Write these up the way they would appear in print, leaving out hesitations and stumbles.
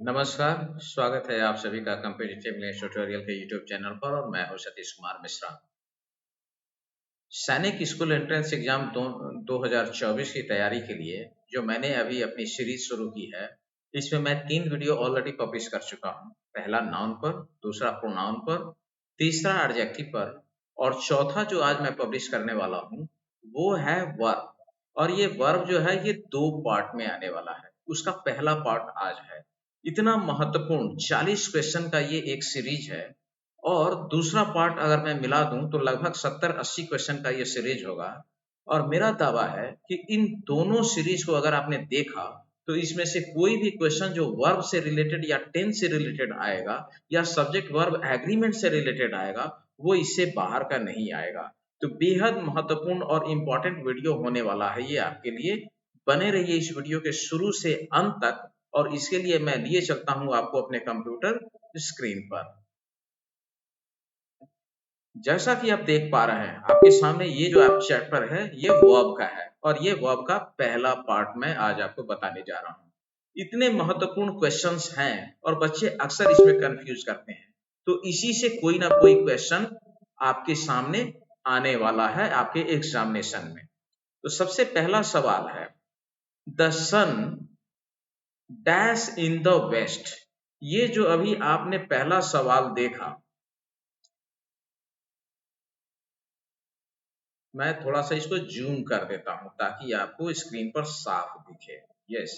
नमस्कार, स्वागत है आप सभी का कॉम्पिटिटिव इंग्लिश ट्यूटोरियल के यूट्यूब चैनल पर और मैं हूं सतीश कुमार मिश्रा। सैनिक स्कूल एंट्रेंस एग्जाम 2024 की तैयारी के लिए जो मैंने अभी अपनी सीरीज शुरू की है, इसमें मैं 3 वीडियो ऑलरेडी पब्लिश कर चुका हूं। पहला नाउन पर, दूसरा प्रोनाउन पर, तीसरा एडजेक्टिव पर और चौथा जो आज मैं पब्लिश करने वाला हूं वो है वर्ब। और ये वर्ब जो है ये 2 पार्ट में आने वाला है। उसका पहला पार्ट आज है। इतना महत्वपूर्ण 40 क्वेश्चन का ये एक सीरीज है और दूसरा पार्ट अगर मैं मिला दूं तो लगभग 70-80 क्वेश्चन का ये सीरीज होगा। और मेरा दावा है कि इन दोनों सीरीज को अगर आपने देखा तो इसमें से कोई भी क्वेश्चन जो वर्ब से रिलेटेड या टेंस से रिलेटेड आएगा या सब्जेक्ट वर्ब एग्रीमेंट से रिलेटेड आएगा वो इससे बाहर का नहीं आएगा। तो बेहद महत्वपूर्ण और इम्पोर्टेंट वीडियो होने वाला है ये आपके लिए। बने रहिए इस वीडियो के शुरू से अंत तक और इसके लिए मैं लिए चलता हूं आपको अपने कंप्यूटर स्क्रीन पर। जैसा कि आप देख पा रहे हैं आपके सामने ये जो आप चैप्टर है ये वर्ब का है और ये वर्ब का पहला पार्ट मैं आज आपको बताने जा रहा हूँ। इतने महत्वपूर्ण क्वेश्चंस हैं और बच्चे अक्सर इसमें कंफ्यूज करते हैं, तो इसी से कोई ना कोई क्वेश्चन आपके सामने आने वाला है आपके एग्जामिनेशन में। तो सबसे पहला सवाल है, the sun dash in the west. ये जो अभी आपने पहला सवाल देखा, मैं थोड़ा सा इसको जूम कर देता हूं ताकि आपको स्क्रीन पर साफ दिखे। यस,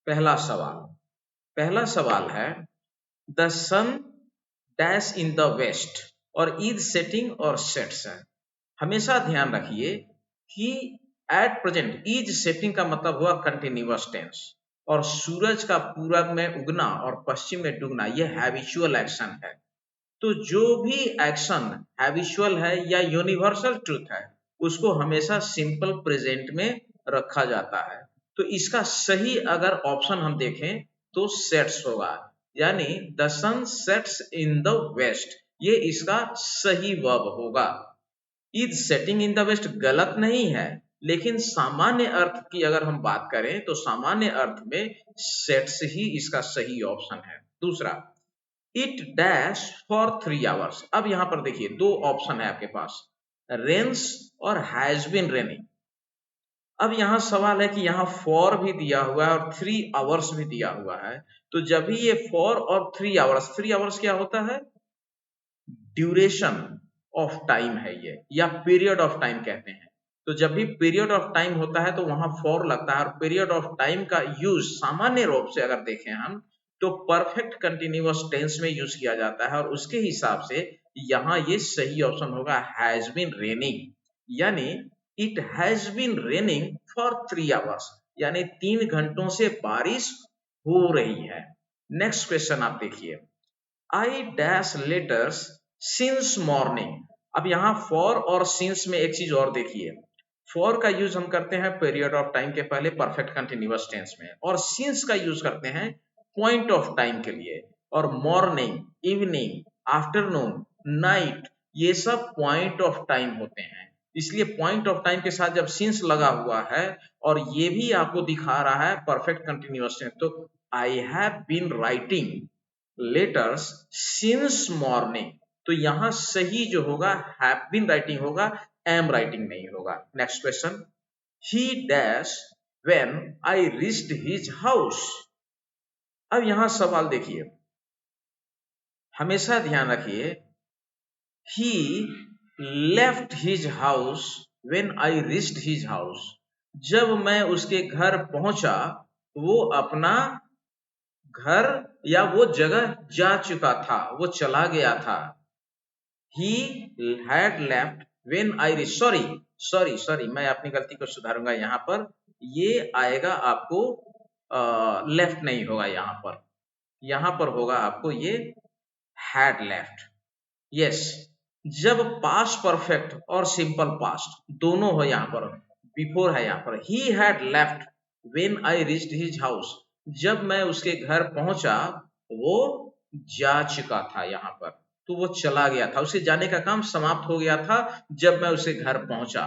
पहला सवाल है, the sun dash in the west और इज सेटिंग और सेट्स है। हमेशा ध्यान रखिए कि एट प्रेजेंट इज सेटिंग का मतलब हुआ कंटिन्यूअस टेंस और सूरज का पूरब में उगना और पश्चिम में डूबना यह हैबिचुअल एक्शन है। तो जो भी एक्शन हैबिचुअल है या यूनिवर्सल ट्रूथ है उसको हमेशा सिंपल प्रेजेंट में रखा जाता है। तो इसका सही अगर ऑप्शन हम देखें तो सेट्स होगा, यानी the sun sets in the west, ये इसका सही वर्ब होगा। Is setting in the west गलत नहीं है, लेकिन सामान्य अर्थ की अगर हम बात करें तो सामान्य अर्थ में सेट्स ही इसका सही ऑप्शन है। दूसरा, इट डैश फॉर 3 आवर्स। अब यहां पर देखिए दो ऑप्शन है आपके पास, रेन्स और हैज बीन रेनिंग। अब यहां सवाल है कि यहाँ फॉर भी दिया हुआ है और 3 आवर्स भी दिया हुआ है। तो जब भी ये 4 और 3 आवर्स, 3 आवर्स क्या होता है, ड्यूरेशन ऑफ टाइम है ये, या पीरियड ऑफ टाइम कहते हैं। तो जब भी पीरियड ऑफ टाइम होता है तो वहां फॉर लगता है और पीरियड ऑफ टाइम का यूज सामान्य रूप से अगर देखें हम तो परफेक्ट कंटिन्यूअस टेंस में यूज किया जाता है और उसके हिसाब से यहाँ ये सही ऑप्शन होगा हैज बीन रेनिंग, यानी it has been raining for 3 hours, यानी 3 घंटों से बारिश हो रही है। नेक्स्ट क्वेश्चन आप देखिए, I dash letters since morning. अब यहाँ फॉर और सिंस में एक चीज और देखिए, फॉर का यूज हम करते हैं पीरियड ऑफ टाइम के पहले परफेक्ट कंटिन्यूअस टेंस में और सिंस का यूज करते हैं पॉइंट ऑफ टाइम के लिए। और मॉर्निंग, इवनिंग, आफ्टरनून, नाइट ये सब पॉइंट ऑफ टाइम होते हैं। इसलिए पॉइंट ऑफ टाइम के साथ जब सिंस लगा हुआ है और ये भी आपको दिखा रहा है परफेक्ट कंटिन्यूअस टेंस, तो I have been writing letters since morning, तो यहां सही जो होगा हैव बीन राइटिंग होगा, एम राइटिंग नहीं होगा। Next question, he dash when I reached his house. अब यहां सवाल देखिए, हमेशा ध्यान रखिए, he left his house when I reached his house. जब मैं उसके घर पहुंचा वो अपना घर या वो जगह जा चुका था, वो चला गया था। He had left when I reached, sorry मैं अपनी गलती को सुधारूंगा। यहाँ पर ये आएगा आपको लेफ्ट नहीं होगा, यहाँ पर होगा आपको ये had left। यस, जब पास्ट परफेक्ट और सिंपल पास्ट दोनों हो, यहाँ पर बिफोर है, यहाँ पर he had left when I reached his house, जब मैं उसके घर पहुंचा वो जा चुका था, यहाँ पर तो वो चला गया था, उसे जाने का काम समाप्त हो गया था जब मैं उसे घर पहुंचा।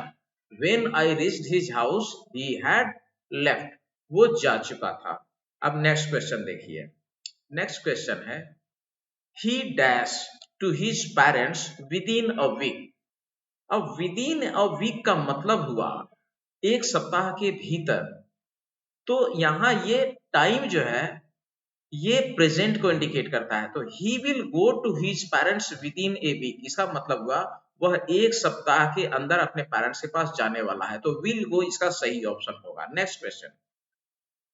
When I reached his house he had left, वो जा चुका था। अब नेक्स्ट क्वेश्चन देखिए, नेक्स्ट क्वेश्चन है he dash to his parents within a week। अब विदिन अ वीक का मतलब हुआ एक सप्ताह के भीतर। तो यहाँ ये टाइम जो है ये प्रेजेंट को इंडिकेट करता है। तो he will go to his parents within a week, इसका मतलब हुआ वह एक सप्ताह के अंदर अपने पेरेंट्स के पास जाने वाला है। तो विल गो इसका सही ऑप्शन होगा। Next question,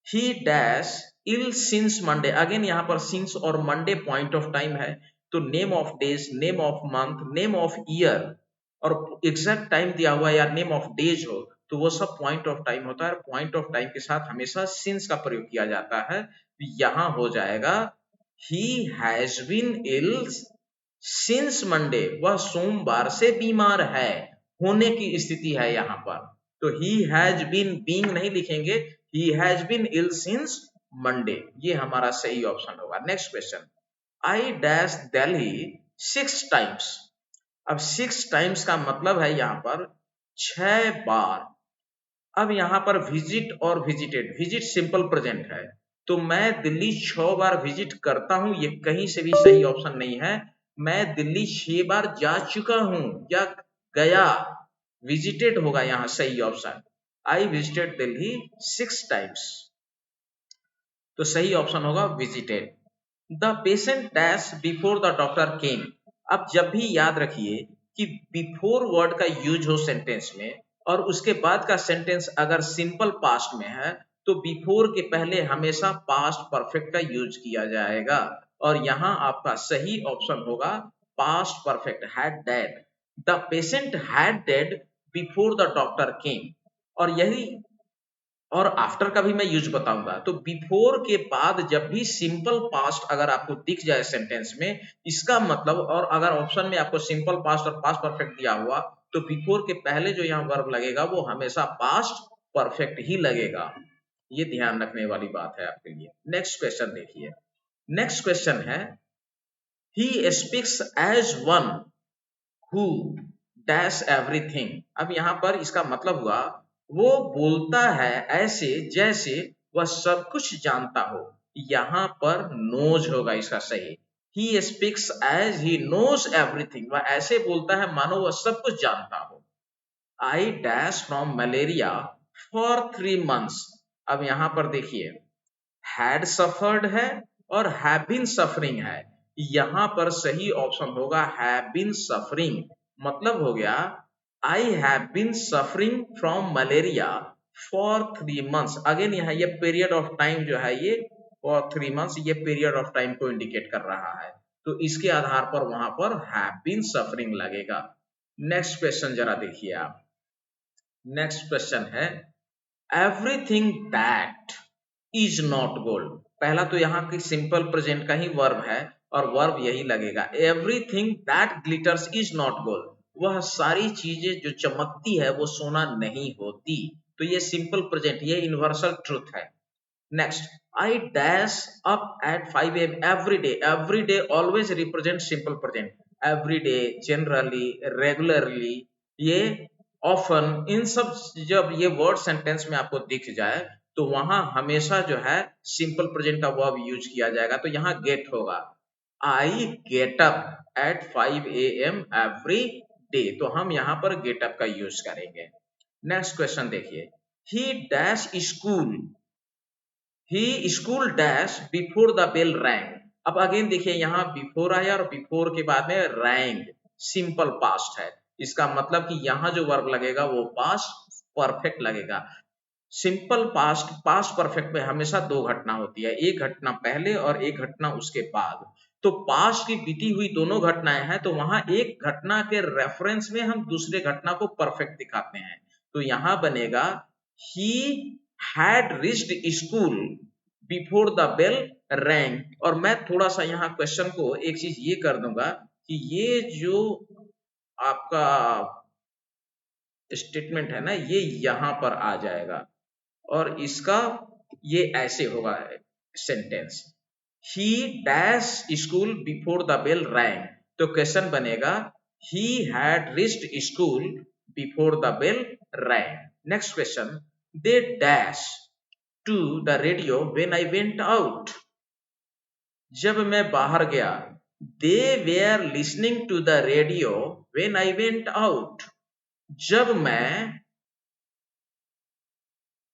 he dash ill since Monday. Again यहाँ पर सिंस और मंडे पॉइंट ऑफ टाइम है। तो name of days, name of month, name of year और एग्जैक्ट टाइम दिया हुआ या नेम ऑफ डेज हो तो वो सब पॉइंट ऑफ टाइम होता है। पॉइंट ऑफ टाइम के साथ हमेशा सिंस का प्रयोग किया जाता है। यहां हो जाएगा he has been ill since Monday, वह सोमवार से बीमार है, होने की स्थिति है यहाँ पर। तो ही हैज बीन, बीइंग नहीं लिखेंगे, he has been ill since Monday, ये हमारा सही ऑप्शन होगा। Next question, I dash Delhi 6 times. अब 6 टाइम्स का मतलब है यहाँ पर 6 बार। अब यहाँ पर विजिट और विजिटेड, विजिट सिंपल प्रेजेंट है तो मैं दिल्ली 6 बार विजिट करता हूं, ये कहीं से भी सही ऑप्शन नहीं है। मैं दिल्ली 6 बार जा चुका हूं या गया, विजिटेड होगा यहाँ सही option. I visited Delhi 6 times, तो सही ऑप्शन होगा visited. The patient dash before the doctor केम। अब जब भी याद रखिए कि बिफोर वर्ड का यूज हो सेंटेंस में और उसके बाद का सेंटेंस अगर सिंपल पास्ट में है तो बिफोर के पहले हमेशा पास्ट परफेक्ट का यूज किया जाएगा। और यहाँ आपका सही ऑप्शन होगा past perfect, had dead. The patient had dead before the doctor केम। और यही और आफ्टर का भी मैं यूज बताऊंगा। तो बिफोर के बाद जब भी सिंपल पास्ट अगर आपको दिख जाए सेंटेंस में, इसका मतलब, और अगर ऑप्शन में आपको सिंपल पास्ट और पास्ट परफेक्ट दिया हुआ तो बिफोर के पहले जो यहाँ वर्ब लगेगा वो हमेशा पास्ट परफेक्ट ही लगेगा। ये ध्यान रखने वाली बात है आपके लिए। नेक्स्ट क्वेश्चन देखिए। नेक्स्ट क्वेश्चन है he speaks as one who dash everything. अब यहाँ पर इसका मतलब हुआ वो बोलता है ऐसे जैसे वह सब कुछ जानता हो। यहाँ पर नोज होगा इसका सही। He speaks as he knows everything, वह ऐसे बोलता है मानो वह सब कुछ जानता हो। I dash from malaria for 3 months। अब यहाँ पर देखिए हैड सफर्ड है और हैव बीन सफरिंग है। यहाँ पर सही ऑप्शन होगा हैव बीन सफरिंग। मतलब हो गया I have been suffering from malaria for 3 months। Again यहाँ ये पीरियड ऑफ टाइम जो है ये फॉर 3 months, ये पीरियड ऑफ टाइम को इंडिकेट कर रहा है। तो इसके आधार पर वहां पर हैव बीन सफरिंग लगेगा। नेक्स्ट क्वेश्चन जरा देखिए आप। नेक्स्ट क्वेश्चन है everything that is not gold. पहला तो यहाँ की सिंपल प्रेजेंट का ही वर्ब है और वर्ब यही लगेगा। Everything that glitters is not gold, वह सारी चीजें जो चमकती है वो सोना नहीं होती। तो ये सिंपल प्रेजेंट, ये यूनिवर्सल ट्रूथ है। Next, I dash up at 5 AM every day. Every day always represent simple present. Every day, generally, regularly, ये ऑफन, इन सब जब ये वर्ड सेंटेंस में आपको दिख जाए तो वहां हमेशा जो है सिंपल प्रेजेंट का वर्ब यूज किया जाएगा। तो यहाँ गेट होगा। I get up at 5 AM every day, तो हम यहाँ पर गेट अप का यूज करेंगे। नेक्स्ट क्वेश्चन देखिए। He dash school, he school dash before the bell rang. अब अगेन देखिए यहाँ बिफोर आया और बिफोर के बाद में रैंग, सिंपल पास्ट है। इसका मतलब कि यहाँ जो वर्ब लगेगा वो पास्ट परफेक्ट लगेगा। सिंपल पास्ट, पास्ट परफेक्ट में हमेशा 2 घटना होती है, एक घटना पहले और एक घटना उसके बाद। तो पास्ट की बीती हुई दोनों घटनाएं हैं तो वहां एक घटना के रेफरेंस में हम दूसरे घटना को परफेक्ट दिखाते हैं। तो यहाँ बनेगा he had reached school before the bell rang. और मैं थोड़ा सा यहाँ क्वेश्चन को एक चीज ये कर दूंगा कि ये जो आपका स्टेटमेंट है ना ये यहाँ पर आ जाएगा और इसका ये ऐसे होगा sentence, he dash school before the bell rang. तो क्वेश्चन बनेगा he had reached school before the bell rang. Next question, they dash to the radio when I went out. जब मैं बाहर गया, they were listening to the radio when I went out. जब मैं,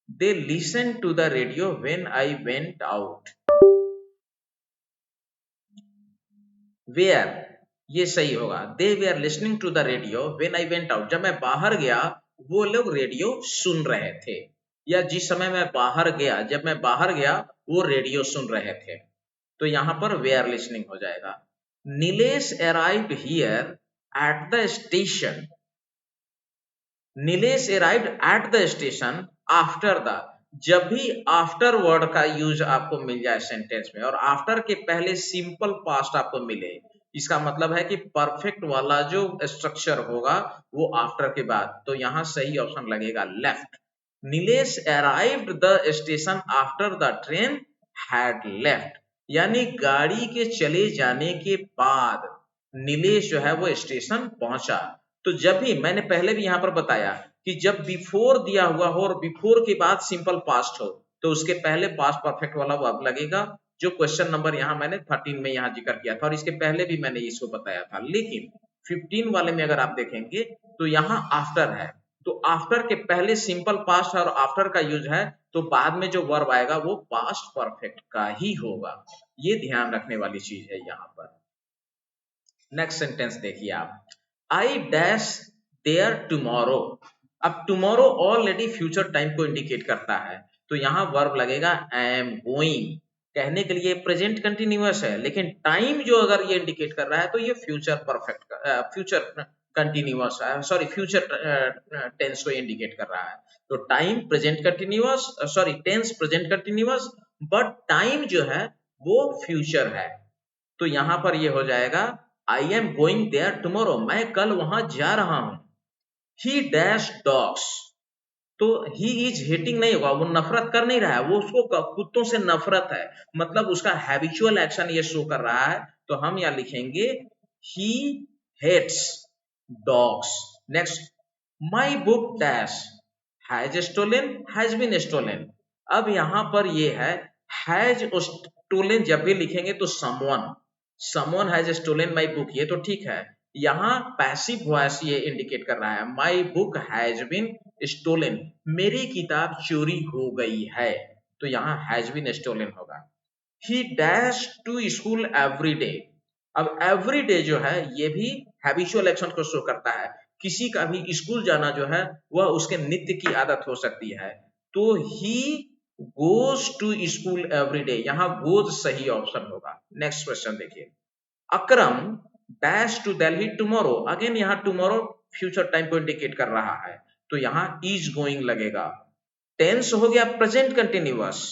they listen to the radio when I went out. Were ये सही होगा, they were listening to the radio when I went out. जब मैं बाहर गया वो लोग रेडियो सुन रहे थे, या जिस समय मैं बाहर गया, जब मैं बाहर गया वो रेडियो सुन रहे थे। तो यहां पर वेयर लिसनिंग हो जाएगा। Nilesh arrived here at the station. Nilesh arrived at the station after the. जब भी आफ्टर वर्ड का यूज आपको मिल जाए सेंटेंस में और आफ्टर के पहले सिंपल पास्ट आपको मिले, इसका मतलब है कि परफेक्ट वाला जो स्ट्रक्चर होगा वो आफ्टर के बाद, तो यहां सही ऑप्शन लगेगा left. Nilesh arrived the station after the train had left, यानी गाड़ी के चले जाने के बाद नीलेश जो है वो स्टेशन पहुंचा। तो जब भी, मैंने पहले भी यहां पर बताया कि जब बिफोर दिया हुआ हो और बिफोर के बाद सिंपल पास्ट हो तो उसके पहले पास्ट परफेक्ट वाला वर्ब लगेगा, जो क्वेश्चन नंबर यहां मैंने 13 में यहां जिक्र किया था और इसके पहले भी मैंने इसको बताया था। लेकिन 15 वाले में अगर आप देखेंगे तो यहां आफ्टर है, तो आफ्टर के पहले सिंपल पास्ट और आफ्टर का यूज है, तो बाद में जो वर्ब आएगा वो पास्ट परफेक्ट का ही होगा। ये ध्यान रखने वाली चीज है यहां पर। नेक्स्ट सेंटेंस देखिए आप, आई डैश देयर टुमारो। अब टुमारो ऑलरेडी फ्यूचर टाइम को इंडिकेट करता है, तो यहां वर्ब लगेगा आई एम गोइंग। कहने के लिए प्रेजेंट कंटिन्यूअस है, लेकिन टाइम जो अगर ये इंडिकेट कर रहा है तो ये future perfect, future continuous, sorry future tense को इंडिकेट कर रहा है। तो time present continuous, sorry tense present continuous, but time जो है वो फ्यूचर है। तो यहां पर ये हो जाएगा I am going there tomorrow, मैं कल वहां जा रहा हूं। ही डैश डॉग्स, तो ही इज हेटिंग नहीं होगा, वो नफरत कर नहीं रहा है, वो उसको कुत्तों से नफरत है, मतलब उसका हैबिचुअल एक्शन ये शो कर रहा है। तो हम यहां लिखेंगे he hates dogs. Next, my book dash has stolen, has been stolen. अब यहां पर ये है हैज स्टोलन, जब भी लिखेंगे तो someone has stolen my book, ये तो ठीक है। यहाँ पैसिव वॉइस ये इंडिकेट कर रहा है, my book has been stolen, मेरी किताब चोरी हो गई है, तो यहाँ हैज बीन स्टोलन होगा। He dash to school every day. अब एवरी डे जो है ये भी हैबिचुअल एक्शन को शो करता है, किसी का भी स्कूल जाना जो है वह उसके नित्य की आदत हो सकती है। तो he goes to school every day, यहाँ गोज सही ऑप्शन होगा। नेक्स्ट क्वेश्चन देखिए, Akram dash to Delhi tomorrow. Again यहाँ टुमारो फ्यूचर टाइम को इंडिकेट कर रहा है, तो यहाँ इज गोइंग लगेगा। टेंस हो गया प्रेजेंट कंटिन्यूअस,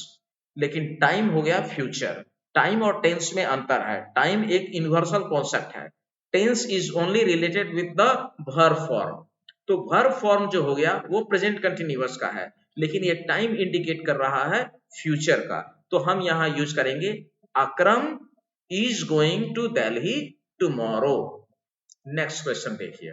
लेकिन टाइम हो गया फ्यूचर। टाइम और टेंस में अंतर है, टाइम एक यूनिवर्सल कॉन्सेप्ट है, tense is only related with the verb form. तो वर्ब फॉर्म जो हो गया वो प्रेजेंट कंटिन्यूअस का है, लेकिन ये टाइम इंडिकेट कर रहा है फ्यूचर का, तो हम यहाँ यूज करेंगे अकरम is going to Delhi tomorrow। Next question देखिए,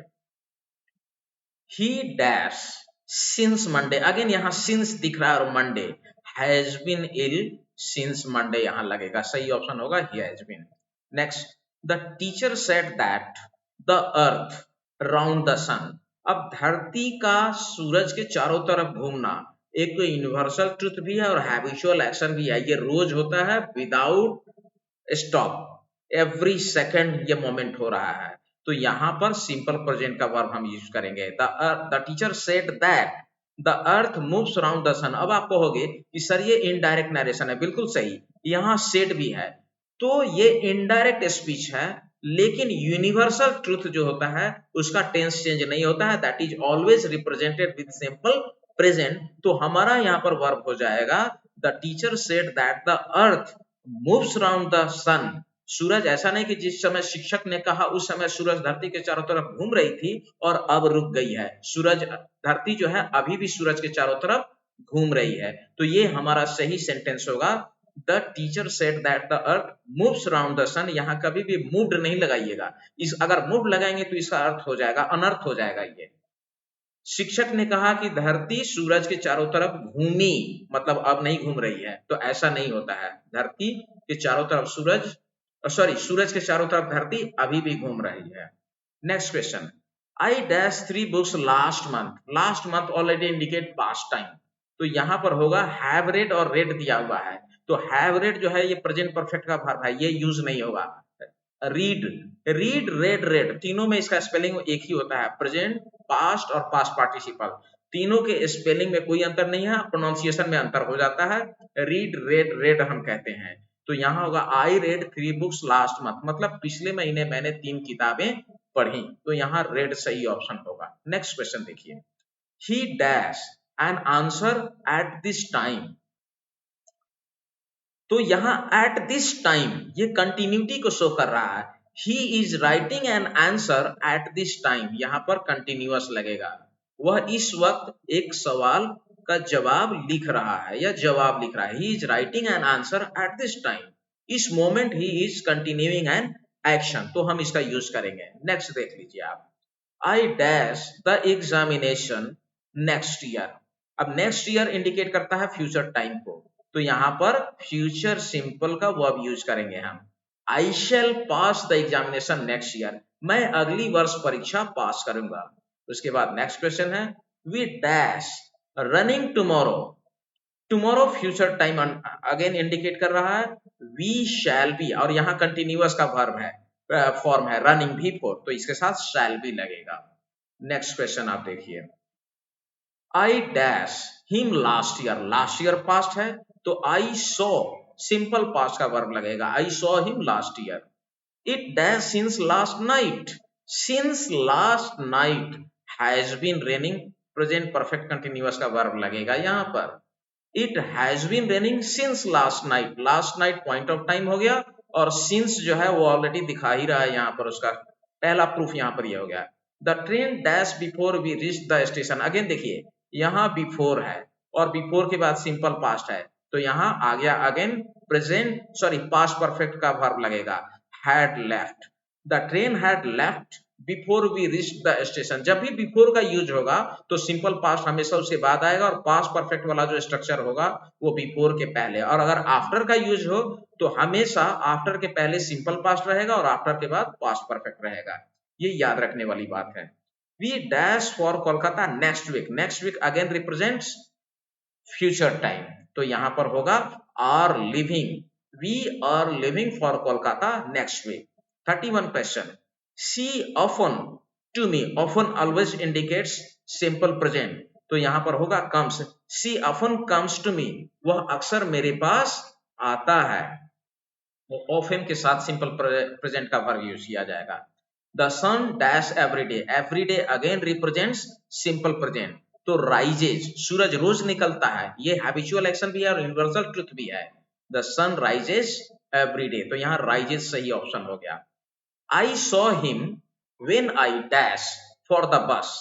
he dash since Monday। Again यहाँ since दिख रहा है और Monday, has been ill since Monday यहाँ लगेगा, सही ऑप्शन होगा he has been। Next, the teacher said that the earth round the sun। अब धरती का सूरज के चारों तरफ घूमना एक तो यूनिवर्सल ट्रुथ भी है और हैबिचुअल एक्शन भी है, ये रोज होता है विदाउट स्टॉप, एवरी सेकंड ये मोमेंट हो रहा है। तो यहां पर सिंपल प्रेजेंट का वर्ब हम यूज करेंगे, the teacher said that the earth moves around the sun. अब आप कहोगे कि सर ये इनडायरेक्ट नरेशन है, बिल्कुल सही, यहाँ सेड भी है, तो ये इनडायरेक्ट स्पीच है, लेकिन यूनिवर्सल ट्रुथ जो होता है उसका टेंस चेंज नहीं होता है, that is always represented with simple present. तो हमारा यहाँ पर वर्ब हो जाएगा the teacher said that the earth moves around the sun. सूरज, ऐसा नहीं कि जिस समय शिक्षक ने कहा उस समय सूरज धरती के चारों तरफ घूम रही थी और अब रुक गई है, सूरज, धरती जो है अभी भी सूरज के चारों तरफ घूम रही है। तो ये हमारा सही सेंटेंस होगा, the teacher said that the earth moves around the sun. यहाँ कभी भी मूव्ड नहीं लगाइएगा, इस अगर मूव लगाएंगे तो इसका अर्थ हो जाएगा अनर्थ हो जाएगा। ये शिक्षक ने कहा कि धरती सूरज के चारों तरफ घूमी, मतलब अब नहीं घूम रही है, तो ऐसा नहीं होता है, धरती के चारों तरफ सूरज सॉरी, सूरज के चारों तरफ धरती अभी भी घूम रही है। Next question, I dash 3 books last month. Last month already indicate past time, तो यहां पर होगा हैव रेड और रेड दिया हुआ है, तो हैव रेड जो है ये प्रेजेंट परफेक्ट का वर्ब है, ये यूज नहीं होगा। रीड, रीड, रेड, रेड, तीनों में इसका स्पेलिंग एक ही होता है, प्रेजेंट, पास्ट और पास्ट पार्टिसिपल, तीनों के स्पेलिंग में कोई अंतर नहीं है, प्रोनाउंसिएशन में अंतर हो जाता है। रीड, रेड, रेड हम कहते हैं, तो यहाँ होगा I read 3 books last month, मतलब पिछले महीने मैंने 3 किताबें पढ़ी, तो यहाँ रेड सही ऑप्शन होगा। नेक्स्ट क्वेश्चन देखिए, he dash N answer at this time, तो यहाँ एट दिस टाइम ये कंटिन्यूटी को शो कर रहा है। He is writing an answer at this time, यहाँ पर कंटिन्यूअस लगेगा, वह इस वक्त एक सवाल का जवाब लिख रहा है या जवाब लिख रहा है। He is writing an answer at this time, इस moment he is continuing an action, तो हम इसका यूज करेंगे। नेक्स्ट देख लीजिए आप, I dash the examination next year. अब नेक्स्ट ईयर इंडिकेट करता है फ्यूचर टाइम को, तो यहां पर फ्यूचर सिंपल का वर्ब यूज करेंगे हम। I shall pass the examination next year, मैं अगली वर्ष परीक्षा पास करूंगा। उसके बाद नेक्स्ट क्वेश्चन है, we dash running tomorrow. Tomorrow future time again indicate कर रहा है, वी शैल बी, और यहाँ कंटिन्यूअस का वर्ब है, फॉर्म है रनिंग भी फोर, तो इसके साथ शैल बी लगेगा। नेक्स्ट क्वेश्चन आप देखिए, I dash him last year, last year past है, तो आई सॉ सिंपल पास्ट का वर्ब लगेगा, I saw him last year. It dash since last night, since last night has been raining, present perfect continuous का verb लगेगा यहाँ पर। It has been raining since last night, last night point of time हो गया, और since जो है वो ऑलरेडी दिखा ही रहा है यहाँ पर, उसका पहला प्रूफ यहाँ पर ये हो गया। The train dash before we reach the station, again देखिए यहाँ बिफोर है और बिफोर के बाद सिंपल पास्ट है, तो यहाँ आ गया again present sorry past perfect का वर्ब लगेगा, had left. The train had left before we reach the station, जब भी बिफोर का यूज होगा तो सिंपल पास्ट हमेशा उसके बाद आएगा, और पास्ट परफेक्ट वाला जो स्ट्रक्चर होगा वो बिफोर के पहले, और अगर आफ्टर का यूज हो तो हमेशा आफ्टर के पहले सिंपल पास्ट रहेगा और आफ्टर के बाद पास्ट परफेक्ट रहेगा, ये याद रखने वाली बात है। We dash for Kolkata next week, next week again represents future time, तो यहां पर होगा are living, we are living for Kolkata next week. 31 question, she often to me, often always indicates simple present, तो यहां पर होगा comes, she often comes to me, वह अक्सर मेरे पास आता है, वो ऑफन के साथ सिंपल प्रेजेंट का वर्ब यूज किया जाएगा। The sun dash every day again represents simple present, तो राइजेज, सूरज रोज निकलता है, ये हैबिचुअल एक्शन भी है और यूनिवर्सल ट्रुथ भी है। The sun rises every day, तो यहाँ राइजेज सही ऑप्शन हो गया। I saw him when I dash for the bus,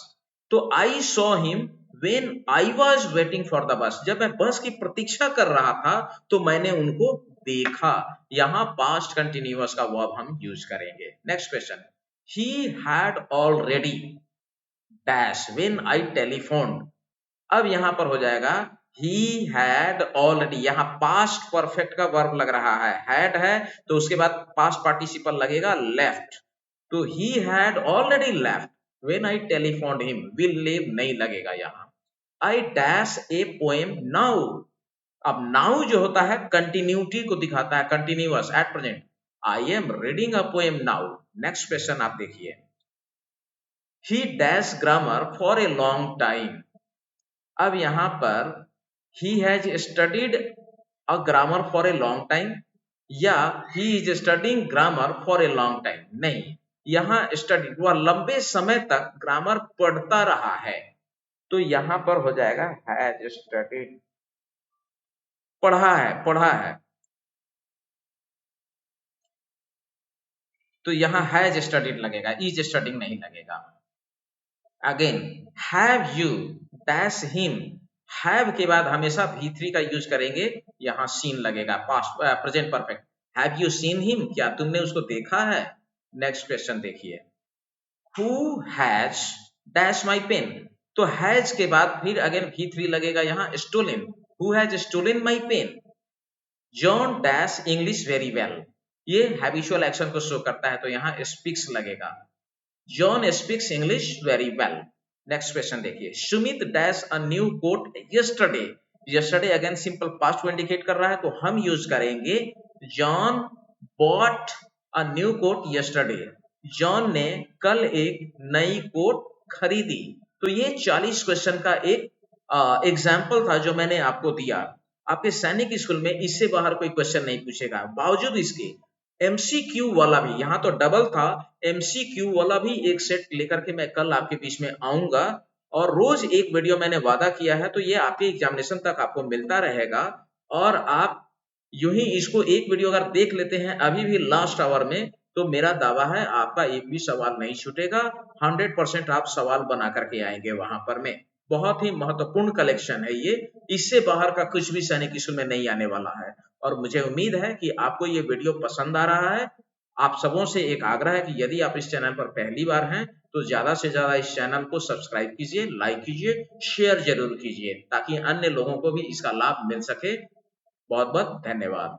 तो I saw him when I was waiting for the bus, जब मैं बस की प्रतीक्षा कर रहा था तो मैंने उनको देखा, यहाँ पास्ट कंटिन्यूअस का वर्ब हम यूज करेंगे। Next question, he had already dash when I telephoned, अब यहां पर हो जाएगा he had already, यहां पास्ट परफेक्ट का वर्ब लग रहा है, had है तो उसके बाद पास्ट पार्टिसिपल लगेगा left, तो he had already left when I telephoned him, will leave नहीं लगेगा यहाँ। I dash a poem now, अब नाउ जो होता है कंटिन्यूटी को दिखाता है, continuous at present, I am reading a poem now. Next question आप देखिए, he dash grammar for a long time, अब यहां पर he has studied a grammar for a long time या he is studying grammar for a long time, नहीं, यहाँ study वह लंबे समय तक ग्रामर पढ़ता रहा है, तो यहां पर हो जाएगा हैज स्टडीड, पढ़ा है, तो यहाँ हैज स्टडीड लगेगा, इज स्टडिंग नहीं लगेगा। Again have you dash him, have के बाद हमेशा V3 का यूज करेंगे, यहाँ सीन लगेगा, past present perfect, have you seen him, क्या तुमने उसको देखा है। नेक्स्ट क्वेश्चन देखिए, who has dash my pen, तो हैज के बाद फिर अगेन V3 लगेगा, यहाँ stolen, who has stolen my pen, John dash English very well, ये हैबिचुअल एक्शन को शो करता है, तो यहाँ स्पीक्स लगेगा। John speaks English very well. Next question देखिए, Sumit dash a new coat yesterday. Yesterday again simple past को indicate कर रहा है, तो हम यूज करेंगे John bought a new coat yesterday. John ने कल एक नई कोट खरीदी। तो ये 40 क्वेश्चन का एक एग्जाम्पल था जो मैंने आपको दिया। आपके सैनिक स्कूल में इससे बाहर कोई क्वेश्चन नहीं पूछेगा। बावजूद इसके एमसीक्यू वाला भी, यहाँ तो डबल था, एमसीक्यू वाला भी एक सेट लेकर के मैं कल आपके बीच में आऊंगा, और रोज एक वीडियो मैंने वादा किया है, तो ये आपके एग्जामिनेशन तक आपको मिलता रहेगा। और आप यूं ही इसको एक वीडियो अगर देख लेते हैं अभी भी लास्ट आवर में, तो मेरा दावा है आपका एक भी सवाल नहीं छूटेगा। 100% आप सवाल बना करके आएंगे वहां पर में। बहुत ही महत्वपूर्ण कलेक्शन है ये, इससे बाहर का कुछ भी सैनिक स्कूल में नहीं आने वाला है। और मुझे उम्मीद है कि आपको ये वीडियो पसंद आ रहा है। आप सबों से एक आग्रह है कि यदि आप इस चैनल पर पहली बार हैं, तो ज्यादा से ज्यादा इस चैनल को सब्सक्राइब कीजिए, लाइक कीजिए, शेयर जरूर कीजिए, ताकि अन्य लोगों को भी इसका लाभ मिल सके। बहुत बहुत धन्यवाद।